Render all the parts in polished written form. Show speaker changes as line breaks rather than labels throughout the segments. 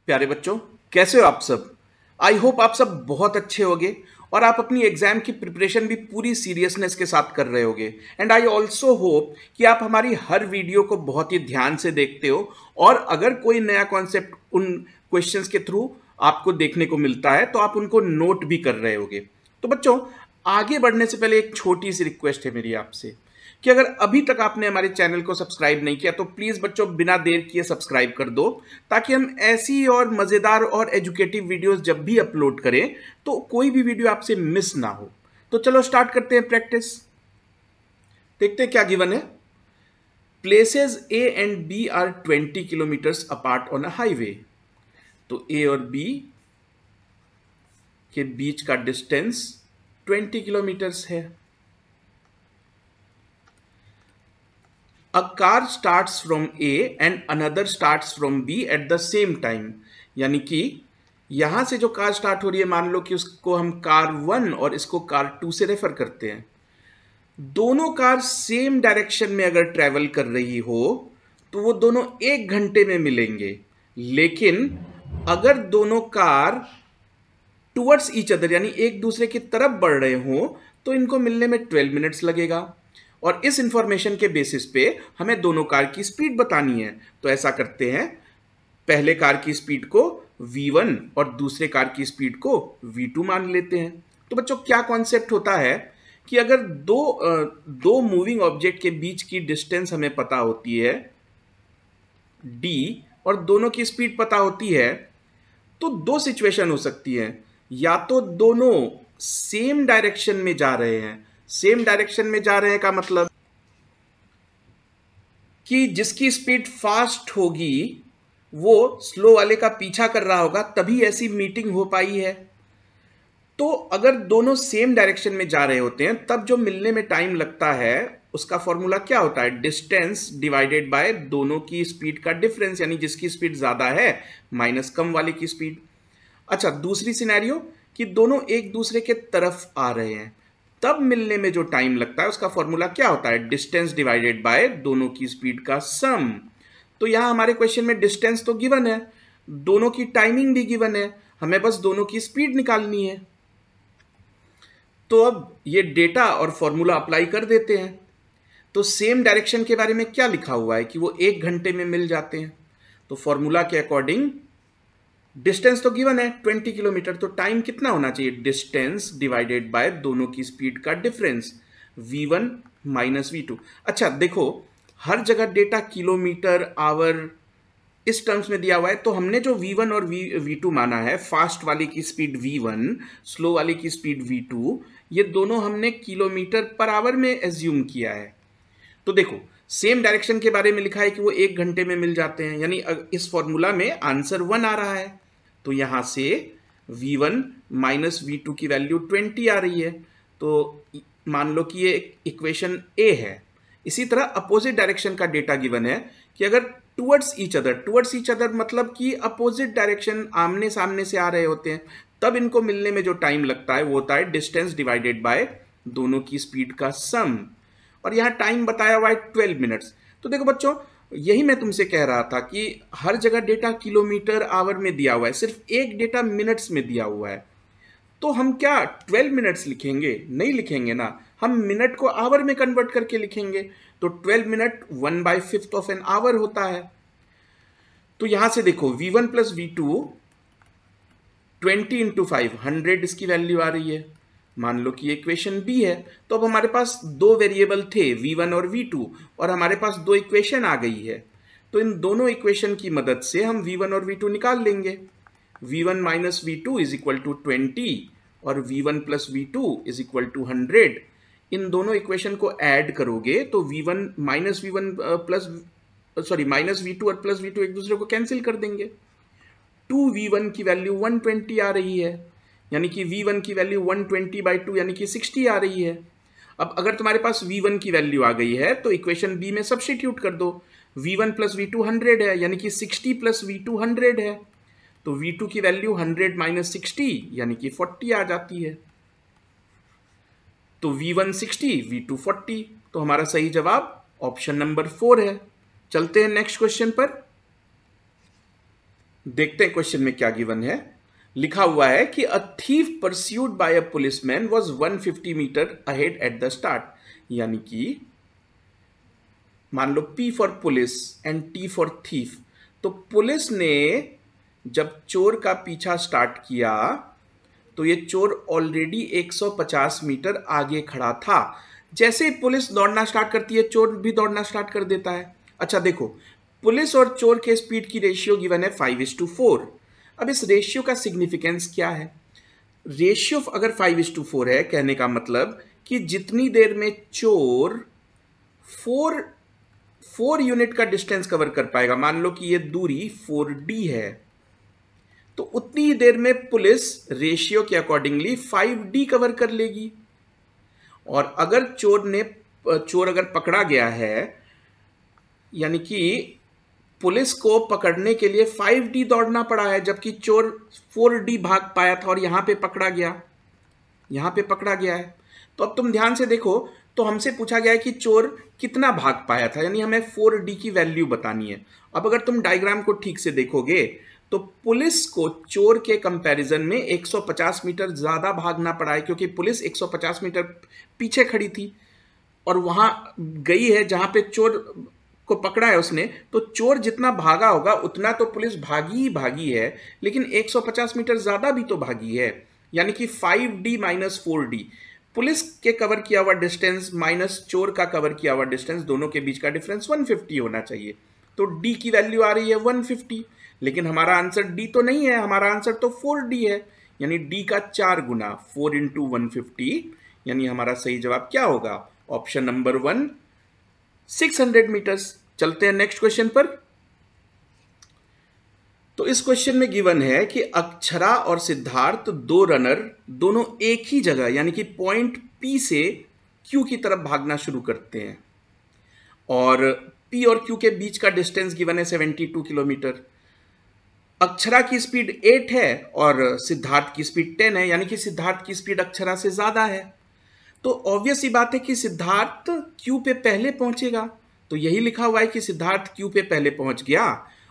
प्यारे बच्चों, कैसे हो आप सब। आई होप आप सब बहुत अच्छे होगे और आप अपनी एग्जाम की प्रिपरेशन भी पूरी सीरियसनेस के साथ कर रहे होगे। एंड आई ऑल्सो होप कि आप हमारी हर वीडियो को बहुत ही ध्यान से देखते हो और अगर कोई नया कॉन्सेप्ट उन क्वेश्चंस के थ्रू आपको देखने को मिलता है तो आप उनको नोट भी कर रहे होगे। तो बच्चों, आगे बढ़ने से पहले एक छोटी सी रिक्वेस्ट है मेरी आपसे कि अगर अभी तक आपने हमारे चैनल को सब्सक्राइब नहीं किया तो प्लीज बच्चों बिना देर किए सब्सक्राइब कर दो, ताकि हम ऐसी और मजेदार और एजुकेटिव वीडियोस जब भी अपलोड करें तो कोई भी वीडियो आपसे मिस ना हो। तो चलो स्टार्ट करते हैं प्रैक्टिस। देखते हैं क्या गिवन है। Places A and B are 20 kilometres apart on a highway. तो ए और बी के बीच का डिस्टेंस 20 किलोमीटर्स है। A car starts from A and another starts from B at the same time। यानी कि यहां से जो कार स्टार्ट हो रही है, मान लो कि उसको हम कार 1 और इसको कार 2 से रेफर करते हैं। दोनों कार सेम डायरेक्शन में अगर ट्रेवल कर रही हो तो वो दोनों 1 घंटे में मिलेंगे। लेकिन अगर दोनों कार टुवर्ड्स ईच अदर यानी एक दूसरे की तरफ बढ़ रहे हो तो इनको मिलने में 12 मिनट्स लगेगा। और इस इंफॉर्मेशन के बेसिस पे हमें दोनों कार की स्पीड बतानी है। तो ऐसा करते हैं, पहले कार की स्पीड को v1 और दूसरे कार की स्पीड को v2 मान लेते हैं। तो बच्चों, क्या कॉन्सेप्ट होता है कि अगर दो मूविंग ऑब्जेक्ट के बीच की डिस्टेंस हमें पता होती है d और दोनों की स्पीड पता होती है, तो दो सिचुएशन हो सकती है। या तो दोनों सेम डायरेक्शन में जा रहे हैं। सेम डायरेक्शन में जा रहे हैं का मतलब कि जिसकी स्पीड फास्ट होगी वो स्लो वाले का पीछा कर रहा होगा, तभी ऐसी मीटिंग हो पाई है। तो अगर दोनों सेम डायरेक्शन में जा रहे होते हैं तब जो मिलने में टाइम लगता है उसका फॉर्मूला क्या होता है? डिस्टेंस डिवाइडेड बाय दोनों की स्पीड का डिफरेंस, यानी जिसकी स्पीड ज्यादा है माइनस कम वाले की स्पीड। अच्छा, दूसरी सिनेरियो कि दोनों एक दूसरे के तरफ आ रहे हैं, तब मिलने में जो टाइम लगता है उसका फॉर्मूला क्या होता है? डिस्टेंस डिवाइडेड बाय दोनों की स्पीड का सम। तो यहां हमारे क्वेश्चन में डिस्टेंस तो गिवन है, दोनों की टाइमिंग भी गिवन है, हमें बस दोनों की स्पीड निकालनी है। तो अब ये डेटा और फॉर्मूला अप्लाई कर देते हैं। तो सेम डायरेक्शन के बारे में क्या लिखा हुआ है कि वो 1 घंटे में मिल जाते हैं। तो फॉर्मूला के अकॉर्डिंग डिस्टेंस तो गिवन है 20 किलोमीटर, तो टाइम कितना होना चाहिए? डिस्टेंस डिवाइडेड बाय दोनों की स्पीड का डिफरेंस v1 माइनस v2। अच्छा देखो, हर जगह डेटा किलोमीटर आवर इस टर्म्स में दिया हुआ है, तो हमने जो v1 और v2 माना है, फास्ट वाली की स्पीड v1, स्लो वाली की स्पीड v2, ये दोनों हमने किलोमीटर पर आवर में एज्यूम किया है। तो देखो, सेम डायरेक्शन के बारे में लिखा है कि वो 1 घंटे में मिल जाते हैं, यानी इस फॉर्मूला में आंसर 1 आ रहा है। तो यहां से v1 माइनस v2 की वैल्यू 20 आ रही है। तो मान लो कि ये इक्वेशन ए है। इसी तरह अपोजिट डायरेक्शन का डेटा गिवन है कि अगर टुवर्ड्स ईच अदर मतलब कि अपोजिट डायरेक्शन आमने सामने से आ रहे होते हैं, तब इनको मिलने में जो टाइम लगता है वो होता है डिस्टेंस डिवाइडेड बाय दोनों की स्पीड का सम। और यहां टाइम बताया हुआ है 12 मिनट्स। तो देखो बच्चों, यही मैं तुमसे कह रहा था कि हर जगह डेटा किलोमीटर आवर में दिया हुआ है, सिर्फ एक डेटा मिनट्स में दिया हुआ है। तो हम क्या 12 मिनट्स लिखेंगे? नहीं लिखेंगे ना, हम मिनट को आवर में कन्वर्ट करके लिखेंगे। तो 12 मिनट 1/5 ऑफ एन आवर होता है। तो यहां से देखो v1 प्लस v2 20 इंटू 5 100 इसकी वैल्यू आ रही है। मान लो कि इक्वेशन बी है। तो अब हमारे पास दो वेरिएबल थे v1 और v2 और हमारे पास दो इक्वेशन आ गई है। तो इन दोनों इक्वेशन की मदद से हम v1 और v2 निकाल लेंगे। v1 minus v2 is equal to 20 और v1 plus v2 is equal to 100। इन दोनों इक्वेशन को ऐड करोगे तो v1 minus v1 plus minus v2 और प्लस v2 एक दूसरे को कैंसिल कर देंगे। 2v1 की वैल्यू 120 आ रही है, यानी कि v1 की वैल्यू 120/2 यानी कि 60 आ रही है। अब अगर तुम्हारे पास v1 की वैल्यू आ गई है तो इक्वेशन बी में सब्स्टिट्यूट कर दो। v1 प्लस v2 100 है, यानी कि 60 प्लस v2 100 है। तो v2 की वैल्यू 100 माइनस 60 यानी कि 40 आ जाती है। तो v1 60 v2 40। तो हमारा सही जवाब ऑप्शन नंबर 4 है। चलते हैं नेक्स्ट क्वेश्चन पर। देखते हैं क्वेश्चन में क्या गिवन है। लिखा हुआ है कि a thief pursued by a policeman was 150 metre ahead at the start, यानी कि मान लो P for police and T for thief. तो पुलिस ने जब चोर का पीछा स्टार्ट किया तो ये चोर ऑलरेडी 150 मीटर आगे खड़ा था। जैसे ही पुलिस दौड़ना स्टार्ट करती है, चोर भी दौड़ना स्टार्ट कर देता है। अच्छा देखो, पुलिस और चोर के स्पीड की रेशियो गिवन है 5:4। अब इस रेशियो का सिग्निफिकेंस क्या है? रेशियो अगर 5:4 है, कहने का मतलब कि जितनी देर में चोर 4 यूनिट का डिस्टेंस कवर कर पाएगा, मान लो कि ये दूरी 4D है, तो उतनी ही देर में पुलिस रेशियो के अकॉर्डिंगली 5D कवर कर लेगी। और अगर चोर अगर पकड़ा गया है, यानी कि पुलिस को पकड़ने के लिए 5D दौड़ना पड़ा है, जबकि चोर 4D भाग पाया था और यहां पे पकड़ा गया है। तो अब तुम ध्यान से देखो, तो हमसे पूछा गया है कि चोर कितना भाग पाया था, यानी हमें 4D की वैल्यू बतानी है। अब अगर तुम डायग्राम को ठीक से देखोगे तो पुलिस को चोर के कंपैरिजन में 150 मीटर ज्यादा भागना पड़ा है, क्योंकि पुलिस 150 मीटर पीछे खड़ी थी और वहां गई है जहां पे चोर को पकड़ा है उसने। तो चोर जितना भागा होगा उतना तो पुलिस भागी है, लेकिन 150 मीटर ज्यादा भी तो भागी है, यानी कि 5D माइनस 4D। पुलिस के कवर किया हुआ डिस्टेंस माइनस चोर का कवर किया हुआ डिस्टेंस, दोनों के बीच का डिफरेंस 150 होना चाहिए। तो D की वैल्यू आ रही है 150, लेकिन हमारा आंसर D तो नहीं है, हमारा आंसर तो 4D है, यानी D का 4 गुना 4 इंटू 150, यानी हमारा सही जवाब क्या होगा? Option number 1, 600 metres. चलते हैं नेक्स्ट क्वेश्चन पर। तो इस क्वेश्चन में गिवन है कि अक्षरा और सिद्धार्थ, दो रनर, दोनों एक ही जगह यानी कि पॉइंट P से Q की तरफ भागना शुरू करते हैं, और P और Q के बीच का डिस्टेंस गिवन है 72 किलोमीटर। अक्षरा की स्पीड 8 है और सिद्धार्थ की स्पीड 10 है, यानी कि सिद्धार्थ की स्पीड अक्षरा से ज्यादा है। तो ऑब्वियस ही बात है कि सिद्धार्थ Q पे पहले पहुंचेगा। तो यही लिखा हुआ है कि सिद्धार्थ Q पे पहले पहुंच गया,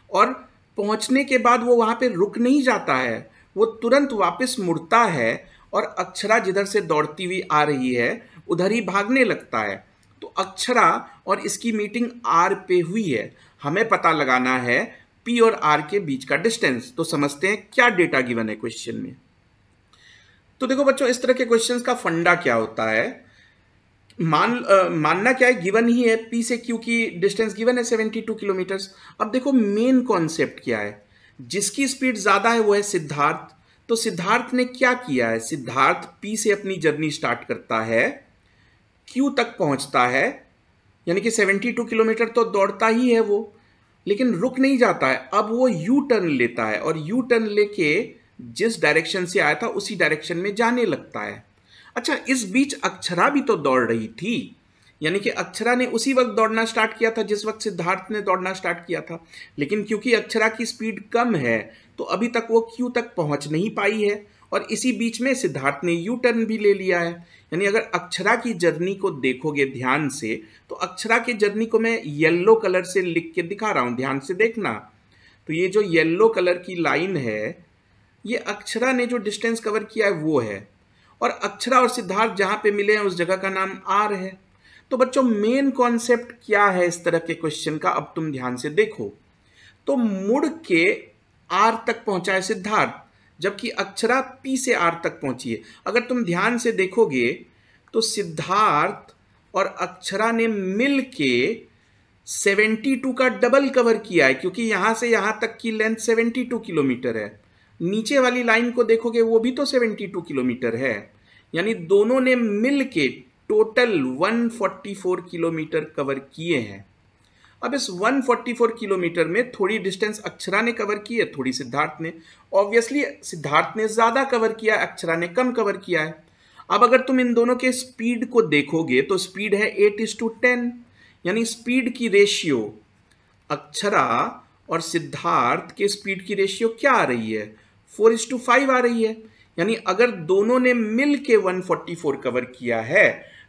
और पहुंचने के बाद वो वहां पे रुक नहीं जाता है, वो तुरंत वापस मुड़ता है और अक्षरा जिधर से दौड़ती हुई आ रही है उधर ही भागने लगता है। तो अक्षरा और इसकी मीटिंग R पे हुई है। हमें पता लगाना है P और R के बीच का डिस्टेंस। तो समझते हैं क्या डेटा गिवन है क्वेश्चन में। तो देखो बच्चों, इस तरह के क्वेश्चंस का फंडा क्या होता है, मानना क्या है, गिवन ही है P से Q की डिस्टेंस गिवन है 72 किलोमीटर्स। अब देखो मेन कॉन्सेप्ट क्या है, जिसकी स्पीड ज्यादा है वो है सिद्धार्थ। तो सिद्धार्थ ने क्या किया है, सिद्धार्थ P से अपनी जर्नी स्टार्ट करता है, Q तक पहुंचता है, यानी कि 72 किलोमीटर तो दौड़ता ही है वो, लेकिन रुक नहीं जाता है। अब वो यू टर्न लेता है और यू टर्न लेके जिस डायरेक्शन से आया था उसी डायरेक्शन में जाने लगता है। अच्छा, इस बीच अक्षरा भी तो दौड़ रही थी, यानी कि अक्षरा ने उसी वक्त दौड़ना स्टार्ट किया था जिस वक्त सिद्धार्थ ने दौड़ना स्टार्ट किया था, लेकिन क्योंकि अक्षरा की स्पीड कम है तो अभी तक वो Q तक पहुंच नहीं पाई है, और इसी बीच में सिद्धार्थ ने यू टर्न भी ले लिया है। यानी अगर अक्षरा की जर्नी को देखोगे ध्यान से, तो अक्षरा की जर्नी को मैं येलो कलर से लिख के दिखा रहा हूं, ध्यान से देखना। तो ये जो येलो कलर की लाइन है, ये अक्षरा ने जो डिस्टेंस कवर किया है वो है, और अक्षरा और सिद्धार्थ जहां पे मिले हैं उस जगह का नाम R है। तो बच्चों मेन कॉन्सेप्ट क्या है इस तरह के क्वेश्चन का, अब तुम ध्यान से देखो। तो मुड़ के R तक पहुंचा है सिद्धार्थ, जबकि अक्षरा P से R तक पहुंची है। अगर तुम ध्यान से देखोगे तो सिद्धार्थ और अक्षरा ने मिल के 72 का डबल कवर किया है, क्योंकि यहां से यहां तक की लेंथ 72 किलोमीटर है। नीचे वाली लाइन को देखोगे वो भी तो 72 किलोमीटर है, यानी दोनों ने मिल के टोटल 144 किलोमीटर कवर किए हैं। अब इस 144 किलोमीटर में थोड़ी डिस्टेंस अक्षरा ने कवर की है, थोड़ी सिद्धार्थ ने। ऑब्वियसली सिद्धार्थ ने ज्यादा कवर किया, अक्षरा ने कम कवर किया है। अब अगर तुम इन दोनों के स्पीड को देखोगे तो स्पीड है 8:10, यानी स्पीड की रेशियो अक्षरा और सिद्धार्थ के स्पीड की रेशियो क्या आ रही है, 4:5 आ रही है। यानी अगर दोनों ने मिल के 144 कवर किया है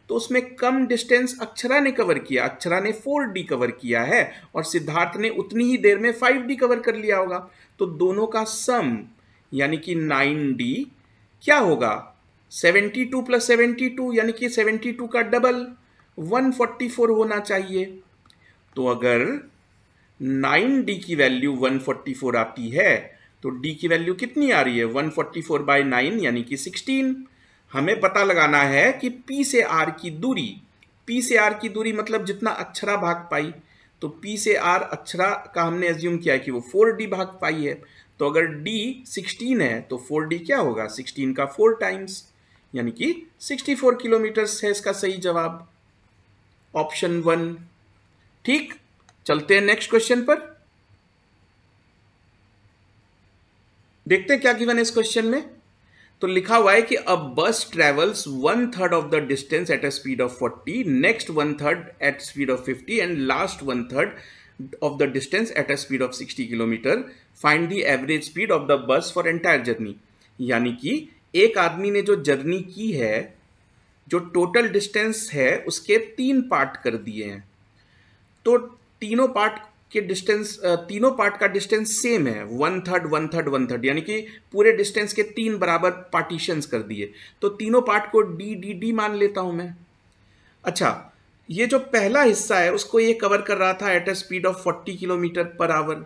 तो उसमें कम डिस्टेंस अक्षरा ने कवर किया, अक्षरा ने 4D कवर किया है और सिद्धार्थ ने उतनी ही देर में 5D कवर कर लिया होगा। तो दोनों का सम यानी कि 9D क्या होगा, 72 + 72 यानी कि 72 का डबल 144 होना चाहिए। तो अगर 9D की वैल्यू 144 आती है तो D की वैल्यू कितनी आ रही है, 144/9 यानी कि 16। हमें पता लगाना है कि P से R की दूरी, P से R की दूरी मतलब जितना अक्षरा भाग पाई, तो P से R अक्षरा का हमने एज्यूम किया है कि वो 4D भाग पाई है। तो अगर D 16 है तो 4D क्या होगा, 16 का 4 टाइम्स यानी कि 64 किलोमीटर है इसका सही जवाब, ऑप्शन 1। ठीक, चलते हैं नेक्स्ट क्वेश्चन पर। देखते हैं क्या गिवन है इस क्वेश्चन में। तो लिखा हुआ है कि a bus travels 1/3 of the distance at a speed of 40, next 1/3 at speed of 50 and last 1/3 of the distance at a speed of 60 kilometre. Find the average speed of the bus for entire journey. यानी कि एक आदमी ने जो journey की है, जो total distance है उसके 3 पार्ट कर दिए हैं, तो तीनों पार्ट के डिस्टेंस, तीनों पार्ट का डिस्टेंस सेम है, 1/3 1/3 1/3 यानी कि पूरे डिस्टेंस के 3 बराबर पार्टीशंस कर दिए। तो तीनों पार्ट को डी मान लेता हूं मैं। अच्छा, ये जो पहला हिस्सा है उसको ये कवर कर रहा था eight a speed of 40 kilometre per hour,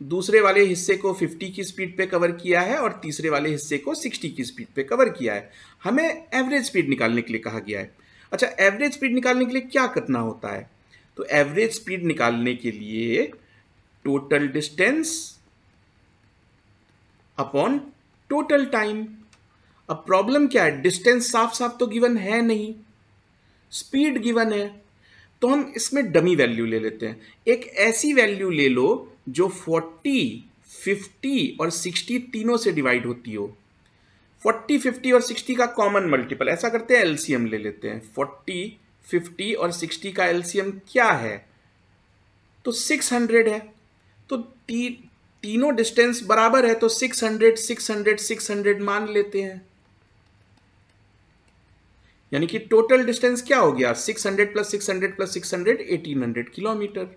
दूसरे वाले हिस्से को 50 की स्पीड पे कवर किया है और तीसरे वाले हिस्से को 60 की स्पीड पे कवर किया है। हमें एवरेज स्पीड निकालने के लिए कहा गया है। अच्छा, एवरेज स्पीड निकालने के लिए क्या करना होता है, तो एवरेज स्पीड निकालने के लिए total distance upon total time. अब प्रॉब्लम क्या है, डिस्टेंस साफ साफ तो गिवन है नहीं, स्पीड गिवन है, तो हम इसमें डमी वैल्यू ले लेते हैं। एक ऐसी वैल्यू ले लो जो 40, 50 और 60 तीनों से डिवाइड होती हो। 40, 50 और 60 का कॉमन मल्टीपल, ऐसा करते हैं एलसीएम ले लेते हैं। 40, 50 और 60 का एलसीएम क्या है, तो 600 है। तो तीनों डिस्टेंस बराबर है तो 600, 600, 600 मान लेते हैं। यानी कि टोटल डिस्टेंस क्या हो गया, 600 + 600 + 600 1800 किलोमीटर।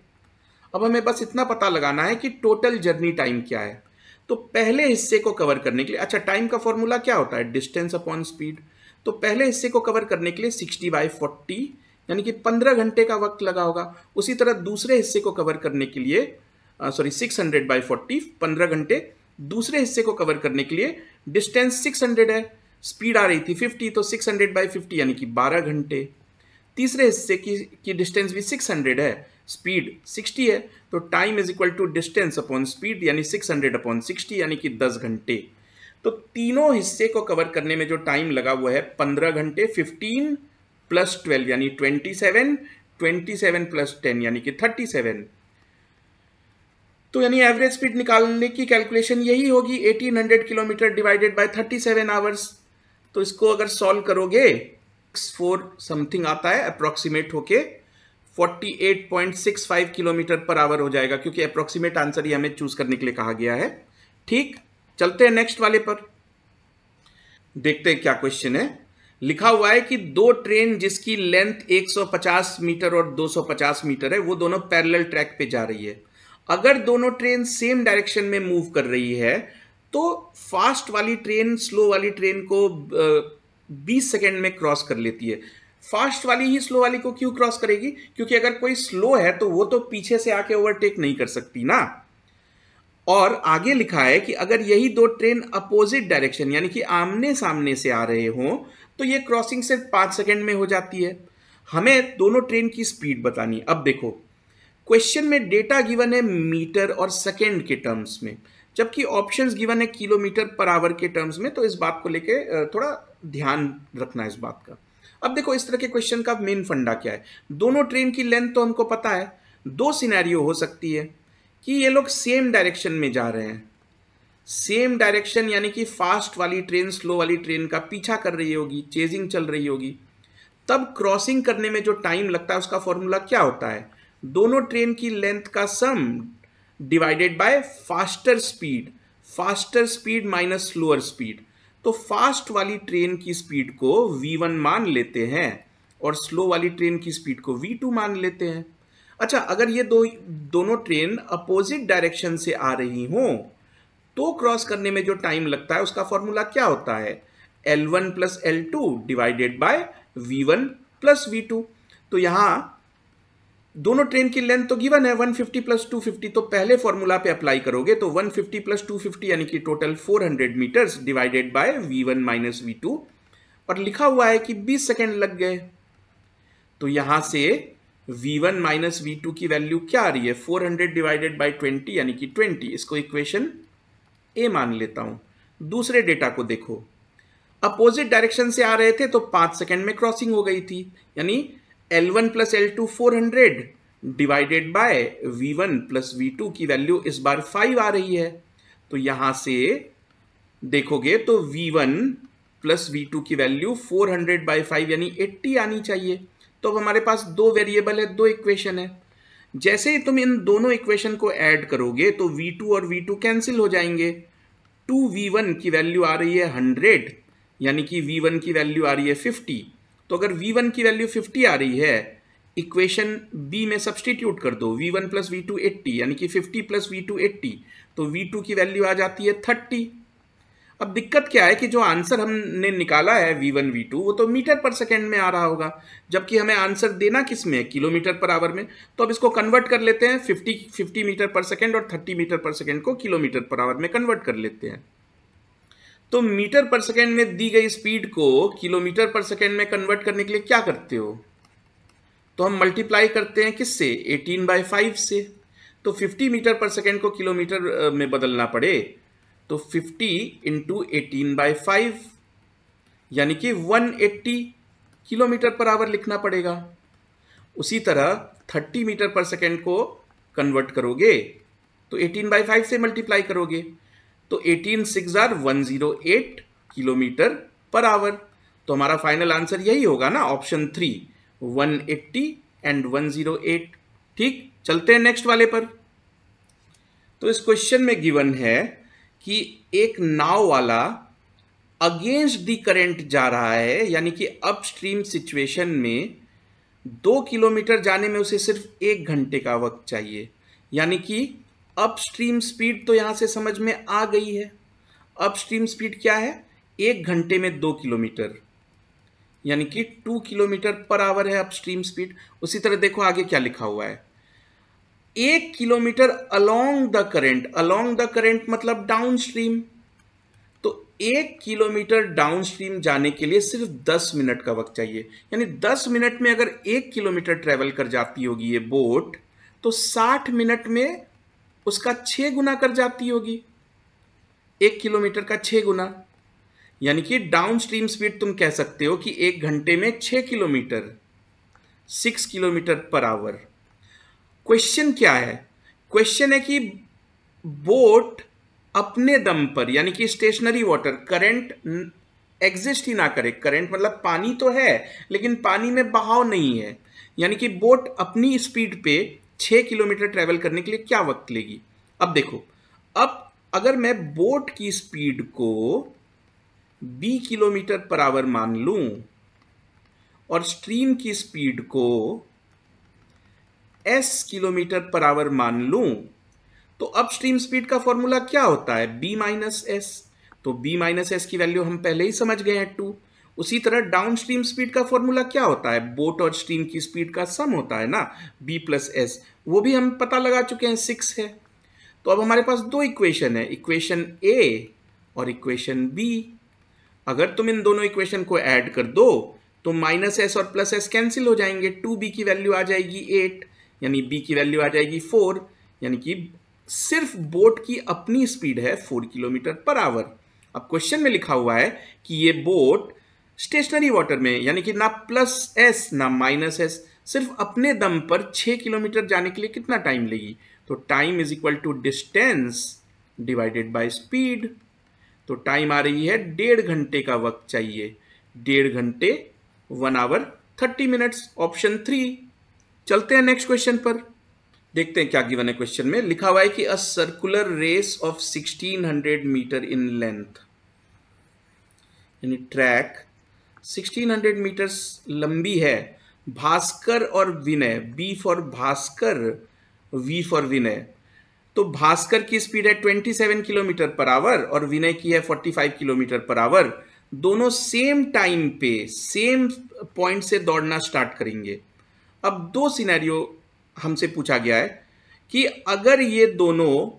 अब हमें बस इतना पता लगाना है कि टोटल जर्नी टाइम क्या है। तो पहले हिस्से को कवर करने के लिए, अच्छा टाइम का फॉर्मूला क्या होता है, डिस्टेंस अपॉन स्पीड। तो पहले हिस्से को कवर करने के लिए 60/40 यानी कि 15 घंटे का वक्त लगा होगा। उसी तरह दूसरे हिस्से को कवर करने के लिए 600/40 15 घंटे, दूसरे हिस्से को कवर करने के लिए डिस्टेंस 600 है, स्पीड आ रही थी 50, तो 600/50 यानी कि 12 घंटे। तीसरे हिस्से की डिस्टेंस भी 600 है, स्पीड 60 है, तो time is equal to distance upon speed यानी 600/60 यानी कि 10 घंटे। तो तीनों हिस्से को कवर करने में जो टाइम लगा हुआ है 15 घंटे, 15 + 12 यानी 27, 27 + 10 यानी कि 37। तो यानी एवरेज स्पीड निकालने की कैलकुलेशन यही होगी, 1800 किलोमीटर डिवाइडेड बाय 37 आवर्स। तो इसको अगर सॉल्व करोगे 4 समथिंग आता है, अप्रोक्सीमेट होके 48.65 किलोमीटर पर आवर हो जाएगा, क्योंकि अप्रोक्सीमेट आंसर ही हमें चूज करने के लिए कहा गया है। ठीक, चलते हैं नेक्स्ट वाले पर, देखते हैं क्या क्वेश्चन है। लिखा हुआ है कि दो ट्रेन जिसकी लेंथ 150 मीटर और 250 मीटर है, वो दोनों पैरेलल ट्रैक पे जा रही है। अगर दोनों ट्रेन सेम डायरेक्शन में मूव कर रही है तो फास्ट वाली ट्रेन स्लो वाली ट्रेन को 20 सेकेंड में क्रॉस कर लेती है। फास्ट वाली ही स्लो वाली को क्यों क्रॉस करेगी, क्योंकि अगर कोई स्लो है तो वो तो पीछे से आके ओवरटेक नहीं कर सकती ना। और आगे लिखा है कि अगर यही दो ट्रेन अपोजिट डायरेक्शन यानी कि आमने सामने से आ रहे हों तो ये क्रॉसिंग सिर्फ 5 सेकेंड में हो जाती है। हमें दोनों ट्रेन की स्पीड बतानी है। अब देखो, क्वेश्चन में डेटा गिवन है मीटर और सेकेंड के टर्म्स में, जबकि ऑप्शंस गिवन है किलोमीटर पर आवर के टर्म्स में। तो इस बात को लेके थोड़ा ध्यान रखना है इस बात का। अब देखो, इस तरह के क्वेश्चन का मेन फंडा क्या है। दोनों ट्रेन की लेंथ तो हमको पता है, दो सिनेरियो हो सकती है कि ये लोग सेम डायरेक्शन में जा रहे हैं। सेम डायरेक्शन यानी कि फास्ट वाली ट्रेन स्लो वाली ट्रेन का पीछा कर रही होगी, चेजिंग चल रही होगी। तब क्रॉसिंग करने में जो टाइम लगता है उसका फॉर्मूला क्या होता है, दोनों ट्रेन की लेंथ का सम divided by faster speed minus slower speed. तो फास्ट वाली ट्रेन की स्पीड को v1 मान लेते हैं और स्लो वाली ट्रेन की स्पीड को v2 मान लेते हैं। अच्छा, अगर ये दोनों ट्रेन अपोजिट डायरेक्शन से आ रही हों तो क्रॉस करने में जो टाइम लगता है उसका फॉर्मूला क्या होता है? L1 plus L2 divided by V1 plus V2। तो यहां दोनों ट्रेन की लेंथ तो गिवन है 150 प्लस 250, तो पहले फॉर्मूला पे अप्लाई करोगे तो 150 प्लस 250 यानी कि total 400 metres divided by V1 minus V2, और लिखा हुआ है कि 20 सेकेंड लग गए। तो यहां से V1 माइनस V2 की वैल्यू क्या आ रही है? 400 डिवाइडेड बाय 20 यानी कि 20। इसको इक्वेशन ए मान लेता हूं। दूसरे डेटा को देखो, अपोजिट डायरेक्शन से आ रहे थे तो 5 सेकेंड में क्रॉसिंग हो गई थी, यानी L1 plus L2 400 divided by V1 plus V2 की वैल्यू इस बार 5 आ रही है। तो यहां से देखोगे तो V1 प्लस V2 की वैल्यू 400 बाय 5 यानी 80 आनी चाहिए। तो अब हमारे पास दो वेरिएबल है, दो इक्वेशन है। जैसे ही तुम इन दोनों इक्वेशन को ऐड करोगे तो V2 और V2 कैंसिल हो जाएंगे। 2V1 की वैल्यू आ रही है 100, यानी कि V1 की वैल्यू आ रही है 50। तो अगर V1 की वैल्यू 50 आ रही है, इक्वेशन बी में सब्सटीट्यूट कर दो, V1 प्लस V2 80 यानी कि 50 प्लस V2 80, तो V2 की वैल्यू आ जाती है 30। अब दिक्कत क्या है कि जो आंसर हमने निकाला है V1 V2 वो तो मीटर पर सेकेंड में आ रहा होगा, जबकि हमें आंसर देना किस में है? किलोमीटर पर आवर में। तो अब इसको कन्वर्ट कर लेते हैं, 50 मीटर पर सेकेंड और 30 मीटर पर सेकेंड को किलोमीटर पर आवर में कन्वर्ट कर लेते हैं। तो मीटर पर सेकेंड में दी गई स्पीड को किलोमीटर पर सेकेंड में कन्वर्ट करने के लिए क्या करते हो? तो हम मल्टीप्लाई करते हैं किससे? 18/5 से। तो 50 मीटर पर सेकेंड को किलोमीटर में बदलना पड़े तो 50 इंटू 18/5 यानी कि 180 किलोमीटर पर आवर लिखना पड़ेगा। उसी तरह 30 मीटर पर सेकेंड को कन्वर्ट करोगे तो 18/5 से मल्टीप्लाई करोगे तो 18 6 आर 108 किलोमीटर पर आवर। तो हमारा फाइनल आंसर यही होगा ना, ऑप्शन 3, 180 एंड 108। ठीक, चलते हैं नेक्स्ट वाले पर। तो इस क्वेश्चन में गिवन है कि एक नाव वाला अगेंस्ट द करंट जा रहा है, यानी कि अपस्ट्रीम सिचुएशन में 2 किलोमीटर जाने में उसे सिर्फ 1 घंटे का वक्त चाहिए। यानी कि अपस्ट्रीम स्पीड तो यहां से समझ में आ गई है। अपस्ट्रीम स्पीड क्या है? 1 घंटे में 2 किलोमीटर, यानी कि 2 किलोमीटर पर आवर है अपस्ट्रीम स्पीड। उसी तरह देखो आगे क्या लिखा हुआ है, 1 kilometre along the current. Along the current मतलब डाउन स्ट्रीम। तो 1 किलोमीटर डाउन स्ट्रीम जाने के लिए सिर्फ 10 मिनट का वक्त चाहिए। यानी 10 मिनट में अगर 1 किलोमीटर ट्रेवल कर जाती होगी ये बोट, तो 60 मिनट में उसका 6 गुना कर जाती होगी, 1 किलोमीटर का 6 गुना। यानी कि डाउन स्ट्रीम स्पीड तुम कह सकते हो कि 1 घंटे में 6 kilometre, 6 kilometre per hour. Question क्या है? क्वेश्चन है कि बोट अपने दम पर, यानी कि स्टेशनरी वाटर, करंट एग्जिस्ट ही ना करे। करंट मतलब पानी तो है लेकिन पानी में बहाव नहीं है, यानी कि बोट अपनी स्पीड पे 6 किलोमीटर ट्रेवल करने के लिए क्या वक्त लेगी? अब देखो, अब अगर मैं बोट की स्पीड को b किलोमीटर पर आवर मान लूं और स्ट्रीम की स्पीड को s किलोमीटर पर आवर मान लूं, तो अपस्ट्रीम स्पीड का फॉर्मूला क्या होता है? b minus S. तो b माइनस एस की वैल्यू हम पहले ही समझ गए हैं 2। उसी तरह डाउन स्ट्रीम स्पीड का फॉर्मूला क्या होता है? बोट और स्ट्रीम की स्पीड का सम होता है ना, b प्लस एस। वो भी हम पता लगा चुके हैं, 6 है। तो अब हमारे पास दो इक्वेशन है, इक्वेशन ए और इक्वेशन बी। अगर तुम इन दोनों इक्वेशन को ऐड कर दो तो माइनस एस और प्लस एस कैंसिल हो जाएंगे। 2b की वैल्यू आ जाएगी 8, यानी b की वैल्यू आ जाएगी 4, यानी कि सिर्फ बोट की अपनी स्पीड है 4 किलोमीटर पर आवर। अब क्वेश्चन में लिखा हुआ है कि ये बोट स्टेशनरी वाटर में, यानी कि ना प्लस एस ना माइनस एस, सिर्फ अपने दम पर 6 किलोमीटर जाने के लिए कितना टाइम लेगी? तो time is equal to distance divided by speed. तो टाइम आ रही है 1.5 घंटे का वक्त चाहिए। 1.5 घंटे 1 आवर 30 मिनट्स, ऑप्शन 3। चलते हैं नेक्स्ट क्वेश्चन पर, देखते हैं क्या गिवन है। क्वेश्चन में लिखा हुआ है कि a circular race of 1600 metre in length, यानी ट्रैक 1600 मीटर्स लंबी है। भास्कर और Vinay, B for Bhaskar, V for Vinay. तो भास्कर की स्पीड है 27 किलोमीटर पर आवर और विनय की है 45 किलोमीटर पर आवर। दोनों सेम टाइम पे सेम पॉइंट से दौड़ना स्टार्ट करेंगे। अब दो सिनेरियो हमसे पूछा गया है कि अगर ये दोनों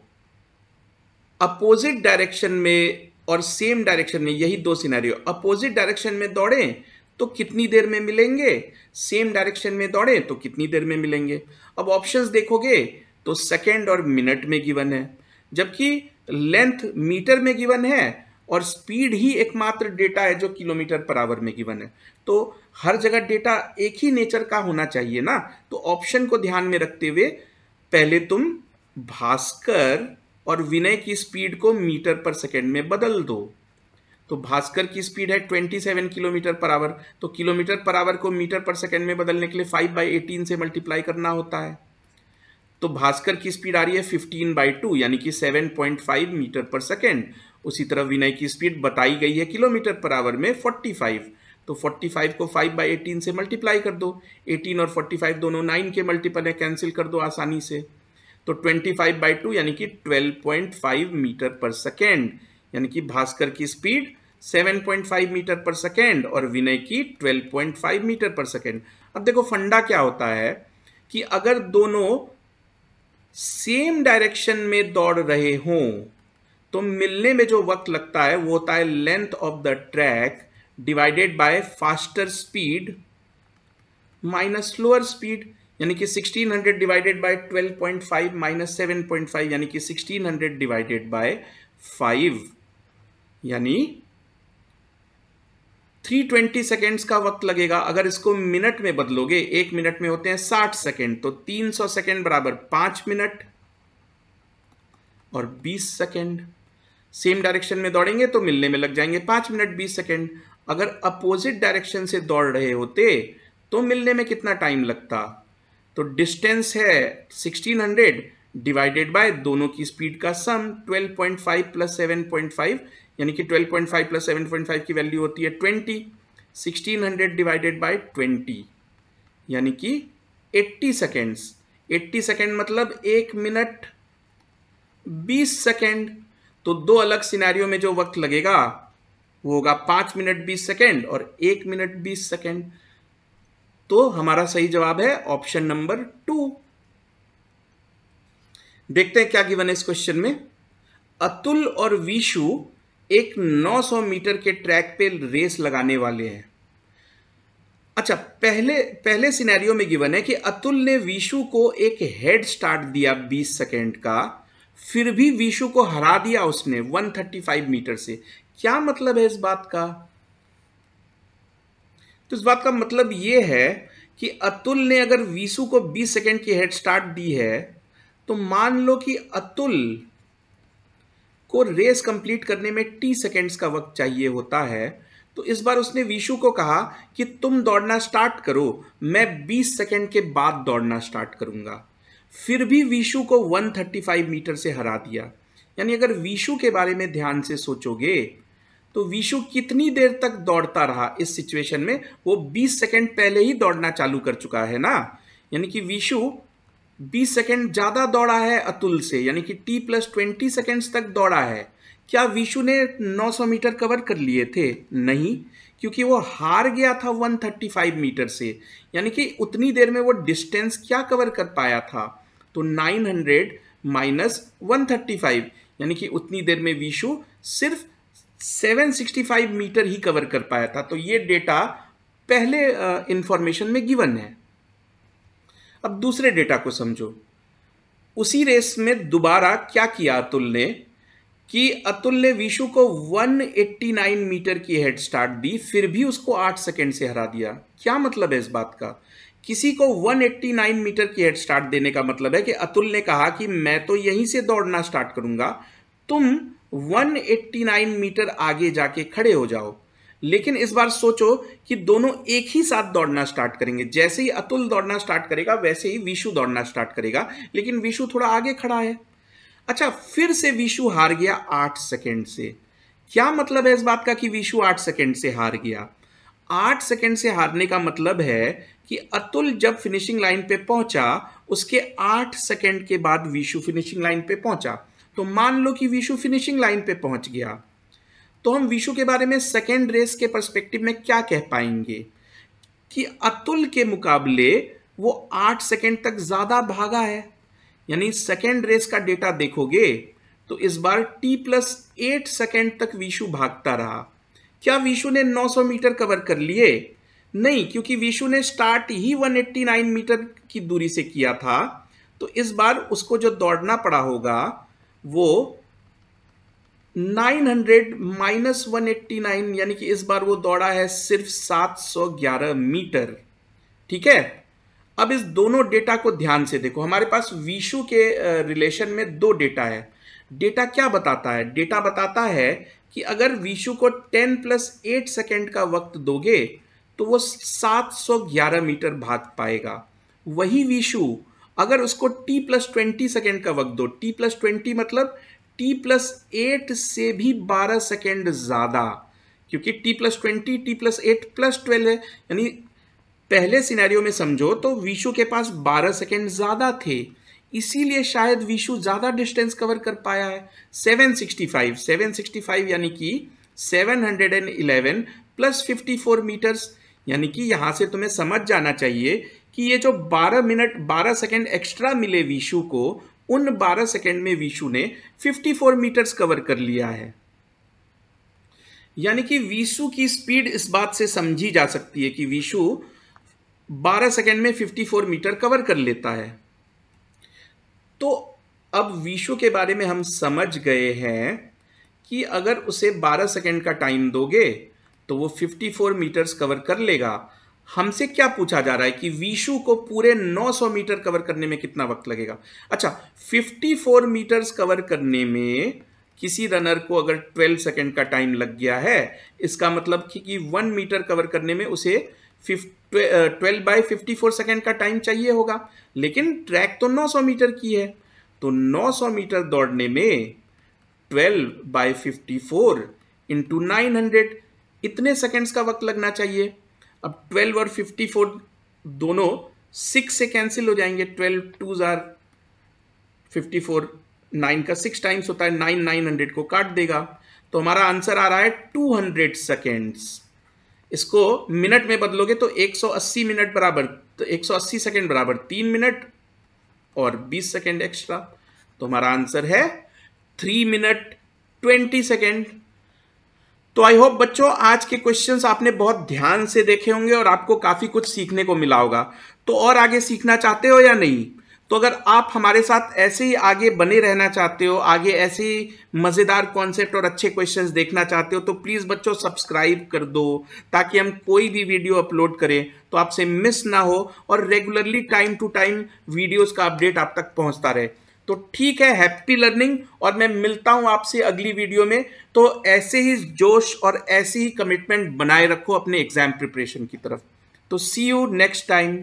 अपोजिट डायरेक्शन में और सेम डायरेक्शन में, यही दो सिनेरियो, अपोजिट डायरेक्शन में दौड़ें तो कितनी देर में मिलेंगे, सेम डायरेक्शन में दौड़ें तो कितनी देर में मिलेंगे। अब ऑप्शंस देखोगे तो सेकंड और मिनट में गिवन है, जबकि लेंथ मीटर में गिवन है और स्पीड ही एकमात्र डेटा है जो किलोमीटर पर आवर में गिवन है। तो हर जगह डेटा एक ही नेचर का होना चाहिए ना। तो ऑप्शन को ध्यान में रखते हुए पहले तुम भास्कर और विनय की स्पीड को मीटर पर सेकंड में बदल दो। तो भास्कर की स्पीड है 27 किलोमीटर पर आवर, तो किलोमीटर पर आवर को मीटर पर सेकंड में बदलने के लिए 5/18 से मल्टीप्लाई करना होता है। तो भास्कर की स्पीड आ रही है 15/2 यानी कि 7.5 मीटर पर सेकंड। उसी तरह विनय की स्पीड बताई गई है किलोमीटर पर आवर में 45, तो 45 को 5/18 से मल्टीप्लाई कर दो। 18 और 45 दोनों 9 के मल्टीपल है, कैंसिल कर दो आसानी से। तो 25/2 यानी कि 12.5 मीटर पर सेकेंड, यानी कि भास्कर की स्पीड 7.5 मीटर पर सेकेंड और विनय की 12.5 मीटर पर सेकेंड। अब देखो फंडा क्या होता है कि अगर दोनों सेम डायरेक्शन में दौड़ रहे हों तो मिलने में जो वक्त लगता है वो होता है length of the track divided by faster speed minus slower speed, यानी कि 1600 डिवाइडेड बाय 12.5 माइनस 7.5 यानी कि 1600 डिवाइडेड बाय 5, यानी 320 सेकेंड्स का वक्त लगेगा। अगर इसको मिनट में बदलोगे, एक मिनट में होते हैं 60 सेकेंड, तो 300 सेकेंड बराबर 5 मिनट और 20 सेकेंड। सेम डायरेक्शन में दौड़ेंगे तो मिलने में लग जाएंगे 5 मिनट 20 सेकेंड। अगर अपोजिट डायरेक्शन से दौड़ रहे होते तो मिलने में कितना टाइम लगता। तो डिस्टेंस है 1600 डिवाइडेड बाय दोनों की स्पीड का सम 12.5 प्लस 7.5, यानी कि 12.5 प्लस 7.5 की वैल्यू होती है 20। 1600 डिवाइडेड बाय 20 यानी कि 80 सेकेंड्स। 80 सेकेंड मतलब 1 मिनट 20 सेकेंड। तो दो अलग सिनेरियो में जो वक्त लगेगा वो होगा 5 मिनट 20 सेकेंड और 1 मिनट 20 सेकेंड। तो हमारा सही जवाब है ऑप्शन नंबर 2। देखते हैं क्या गिवन है इस क्वेश्चन में। अतुल और विशु एक 900 मीटर के ट्रैक पे रेस लगाने वाले हैं। अच्छा, पहले सिनेरियो में गिवन है कि अतुल ने विशु को एक हेड स्टार्ट दिया 20 सेकेंड का, फिर भी विशु को हरा दिया उसने 135 मीटर से। क्या मतलब है इस बात का? तो इस बात का मतलब यह है कि अतुल ने अगर विशु को 20 सेकेंड की हेड स्टार्ट दी है तो मान लो कि अतुल को रेस कंप्लीट करने में t सेकेंड्स का वक्त चाहिए होता है। तो इस बार उसने विशु को कहा कि तुम दौड़ना स्टार्ट करो, मैं 20 सेकेंड के बाद दौड़ना स्टार्ट करूंगा। फिर भी विशु को 135 मीटर से हरा दिया। यानी अगर विशु के बारे में ध्यान से सोचोगे तो विशु कितनी देर तक दौड़ता रहा इस सिचुएशन में? वो 20 सेकेंड पहले ही दौड़ना चालू कर चुका है ना। यानी कि विशु 20 सेकेंड ज्यादा दौड़ा है अतुल से, यानी कि t+20 सेकेंड्स तक दौड़ा है। क्या विशु ने 900 मीटर कवर कर लिए थे? नहीं, क्योंकि वो हार गया था 135 मीटर से। यानी कि उतनी देर में वो डिस्टेंस क्या कवर कर पाया था? तो 900 माइनस 135 यानी कि उतनी देर में विशु सिर्फ 765 मीटर ही कवर कर पाया था। तो ये डेटा पहले इंफॉर्मेशन में गिवन है। अब दूसरे डेटा को समझो। उसी रेस में दोबारा क्या किया अतुल ने कि अतुल ने विशु को 189 मीटर की हेड स्टार्ट दी, फिर भी उसको 8 सेकेंड से हरा दिया। क्या मतलब है इस बात का? किसी को 189 मीटर की हेड स्टार्ट देने का मतलब है कि अतुल ने कहा कि मैं तो यहीं से दौड़ना स्टार्ट करूंगा, तुम 189 मीटर आगे जाके खड़े हो जाओ। लेकिन इस बार सोचो कि दोनों एक ही साथ दौड़ना स्टार्ट करेंगे। जैसे ही अतुल दौड़ना स्टार्ट करेगा वैसे ही विशु दौड़ना स्टार्ट करेगा, लेकिन विशु थोड़ा आगे खड़ा है। अच्छा, फिर से विशु हार गया 8 सेकेंड से। क्या मतलब है इस बात का कि विशु 8 सेकेंड से हार गया? 8 सेकंड से हारने का मतलब है कि अतुल जब फिनिशिंग लाइन पे पहुंचा उसके 8 सेकंड के बाद विशु फिनिशिंग लाइन पे पहुंचा। तो मान लो कि विशु फिनिशिंग लाइन पे पहुंच गया, तो हम विशु के बारे में सेकेंड रेस के पर्सपेक्टिव में क्या कह पाएंगे कि अतुल के मुकाबले वो 8 सेकंड तक ज्यादा भागा है। यानी सेकेंड रेस का डेटा देखोगे तो इस बार t+8 सेकंड तक विशु भागता रहा। क्या विशु ने 900 मीटर कवर कर लिए? नहीं, क्योंकि विशु ने स्टार्ट ही 189 मीटर की दूरी से किया था। तो इस बार उसको जो दौड़ना पड़ा होगा वो 900 माइनस 189, यानी कि इस बार वो दौड़ा है सिर्फ 711 मीटर। ठीक है, अब इस दोनों डेटा को ध्यान से देखो। हमारे पास विशु के रिलेशन में दो डेटा है। डेटा क्या बताता है? डेटा बताता है कि अगर विशु को 10+8 सेकंड का वक्त दोगे तो वो 711 मीटर भाग पाएगा। वही विशु अगर उसको t+20 सेकंड का वक्त दो, t+20 मतलब t+8 से भी 12 सेकंड ज्यादा, क्योंकि t+20 t+8+12 है। यानी पहले सिनेरियो में समझो तो विशु के पास 12 सेकंड ज्यादा थे, इसीलिए शायद विशु ज्यादा डिस्टेंस कवर कर पाया है। 765 यानी कि 711 प्लस 54 मीटर्स। यानी कि यहां से तुम्हें समझ जाना चाहिए कि ये जो 12 सेकंड एक्स्ट्रा मिले विशु को, उन 12 सेकंड में विशु ने 54 मीटर्स कवर कर लिया है। यानी कि विशु की स्पीड इस बात से समझी जा सकती है कि विशु 12 सेकंड में 54 मीटर कवर कर लेता है। तो अब विशु के बारे में हम समझ गए हैं कि अगर उसे 12 सेकंड का टाइम दोगे तो वो 54 मीटर्स कवर कर लेगा। हमसे क्या पूछा जा रहा है कि विशु को पूरे 900 मीटर कवर करने में कितना वक्त लगेगा। अच्छा, 54 मीटर्स कवर करने में किसी रनर को अगर 12 सेकंड का टाइम लग गया है, इसका मतलब कि 1 मीटर कवर करने में उसे 12/54 सेकंड का टाइम चाहिए होगा। लेकिन ट्रैक तो 900 मीटर की है, तो 900 मीटर दौड़ने में 12/54 इंटू 900 इतने सेकंड्स का वक्त लगना चाहिए। अब 12 और 54 दोनों 6 से कैंसिल हो जाएंगे। 12 2s are 54, 9 का 6 टाइम्स होता है, 900 को काट देगा। तो हमारा आंसर आ रहा है 200 सेकेंड्स। इसको मिनट में बदलोगे तो 180 मिनट बराबर, तो 180 सेकेंड बराबर 3 मिनट और 20 सेकेंड एक्स्ट्रा। तो हमारा आंसर है 3 मिनट 20 सेकेंड। तो आई होप बच्चों आज के क्वेश्चंस आपने बहुत ध्यान से देखे होंगे और आपको काफी कुछ सीखने को मिला होगा। तो और आगे सीखना चाहते हो या नहीं? तो अगर आप हमारे साथ ऐसे ही आगे बने रहना चाहते हो, आगे ऐसे ही मजेदार कॉन्सेप्ट और अच्छे क्वेश्चंस देखना चाहते हो, तो प्लीज बच्चों सब्सक्राइब कर दो, ताकि हम कोई भी वीडियो अपलोड करें तो आपसे मिस ना हो और regularly time to time videos का अपडेट आप तक पहुंचता रहे। तो ठीक है, हैप्पी लर्निंग, और मैं मिलता हूं आपसे अगली वीडियो में। तो ऐसे ही जोश और ऐसे ही कमिटमेंट बनाए रखो अपने एग्जाम प्रिपरेशन की तरफ। तो सी यू नेक्स्ट टाइम।